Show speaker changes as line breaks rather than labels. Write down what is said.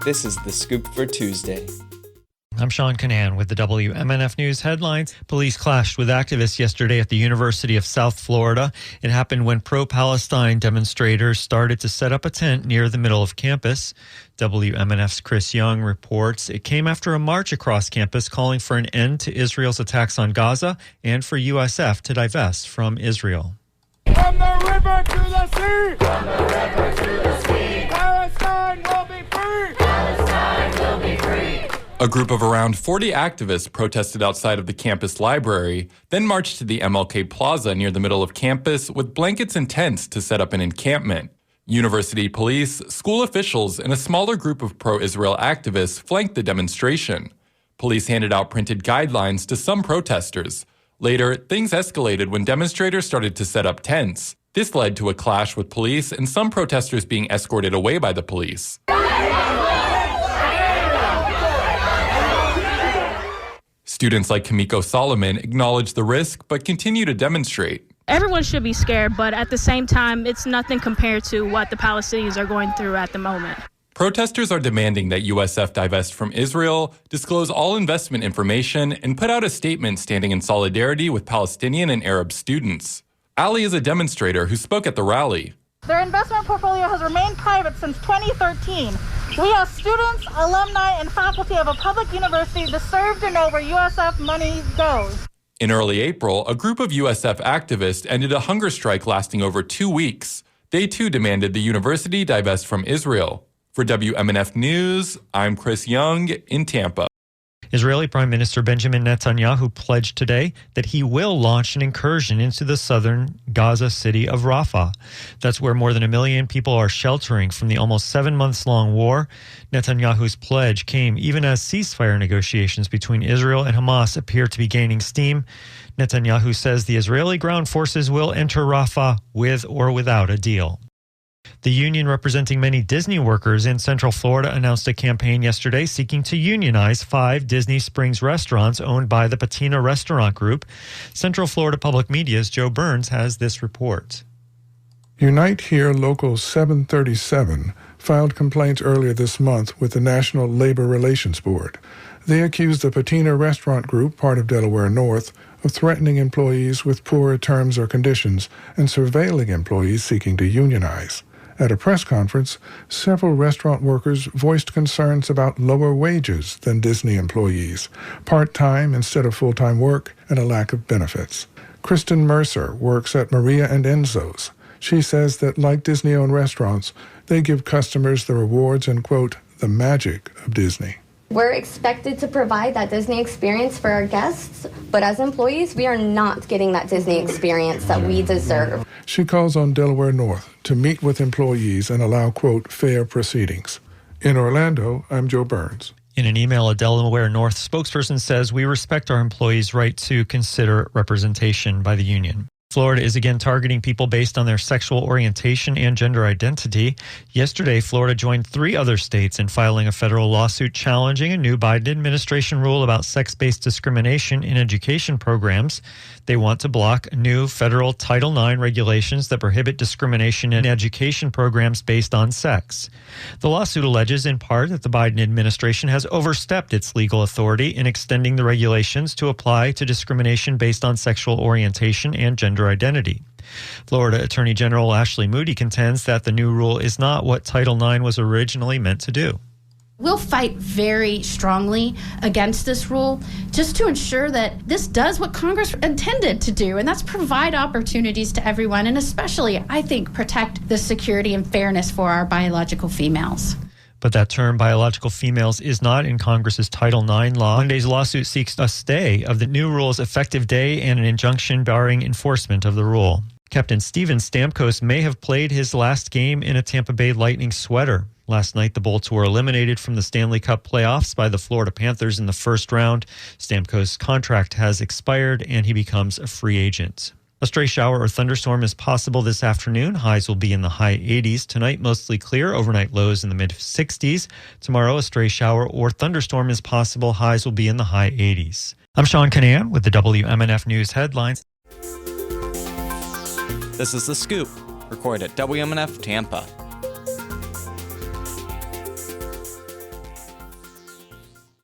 This is The Scoop for Tuesday.
I'm Sean Canan with the WMNF News headlines. Police clashed with activists yesterday at the University of South Florida. It happened when pro-Palestine demonstrators started to set up a tent near the middle of campus. WMNF's Chris Young reports it came after a march across campus calling for an end to Israel's attacks on Gaza and for USF to divest from Israel.
From the river to the sea! From the river to the sea! Palestine will be free! Palestine will be free!
A group of around 40 activists protested outside of the campus library, then marched to the MLK Plaza near the middle of campus with blankets and tents to set up an encampment. University police, school officials, and a smaller group of pro-Israel activists flanked the demonstration. Police handed out printed guidelines to some protesters. Later, things escalated when demonstrators started to set up tents. This led to a clash with police and some protesters being escorted away by the police. Students like Kamiko Solomon acknowledge the risk but continue to demonstrate.
Everyone should be scared, but at the same time, it's nothing compared to what the Palestinians are going through at the moment.
Protesters are demanding that USF divest from Israel, disclose all investment information, and put out a statement standing in solidarity with Palestinian and Arab students. Ali is a demonstrator who spoke at the rally.
Their investment portfolio has remained private since 2013. We as students, alumni, and faculty of a public university deserve to know where USF money goes.
In early April, a group of USF activists ended a hunger strike lasting over 2 weeks. They too demanded the university divest from Israel. For WMNF News, I'm Chris Young in Tampa.
Israeli Prime Minister Benjamin Netanyahu pledged today that he will launch an incursion into the southern Gaza city of Rafah. That's where more than 1 million people are sheltering from the almost 7 months long war. Netanyahu's pledge came even as ceasefire negotiations between Israel and Hamas appear to be gaining steam. Netanyahu says the Israeli ground forces will enter Rafah with or without a deal. The union representing many Disney workers in Central Florida announced a campaign yesterday seeking to unionize 5 Disney Springs restaurants owned by the Patina Restaurant Group. Central Florida Public Media's Joe Burns has this report.
Unite Here Local 737 filed complaints earlier this month with the National Labor Relations Board. They accused the Patina Restaurant Group, part of Delaware North, of threatening employees with poorer terms or conditions and surveilling employees seeking to unionize. At a press conference, several restaurant workers voiced concerns about lower wages than Disney employees, part-time instead of full-time work, and a lack of benefits. Kristen Mercer works at Maria and Enzo's. She says that, like Disney-owned restaurants, they give customers the rewards and, quote, the magic of Disney.
We're expected to provide that Disney experience for our guests, but as employees, we are not getting that Disney experience that we deserve.
She calls on Delaware North to meet with employees and allow, quote, fair proceedings. In Orlando, I'm Joe Burns.
In an email, a Delaware North spokesperson says, "We respect our employees' right to consider representation by the union." Florida is again targeting people based on their sexual orientation and gender identity. Yesterday, Florida joined 3 other states in filing a federal lawsuit challenging a new Biden administration rule about sex-based discrimination in education programs. They want to block new federal Title IX regulations that prohibit discrimination in education programs based on sex. The lawsuit alleges in part that the Biden administration has overstepped its legal authority in extending the regulations to apply to discrimination based on sexual orientation and gender identity. Florida Attorney General Ashley Moody contends that the new rule is not what Title IX was originally meant to do.
We'll fight very strongly against this rule just to ensure that this does what Congress intended to do, and that's provide opportunities to everyone, and especially, I think, protect the security and fairness for our biological females.
But that term, biological females, is not in Congress's Title IX law. Monday's lawsuit seeks a stay of the new rule's effective day and an injunction barring enforcement of the rule. Captain Steven Stamkos may have played his last game in a Tampa Bay Lightning sweater. Last night, the Bolts were eliminated from the Stanley Cup playoffs by the Florida Panthers in the first round. Stamkos' contract has expired, and he becomes a free agent. A stray shower or thunderstorm is possible this afternoon. Highs will be in the high 80s. Tonight, mostly clear. Overnight lows in the mid-60s. Tomorrow, a stray shower or thunderstorm is possible. Highs will be in the high 80s. I'm Sean Canan with the WMNF News headlines.
This is The Scoop, recorded at WMNF Tampa.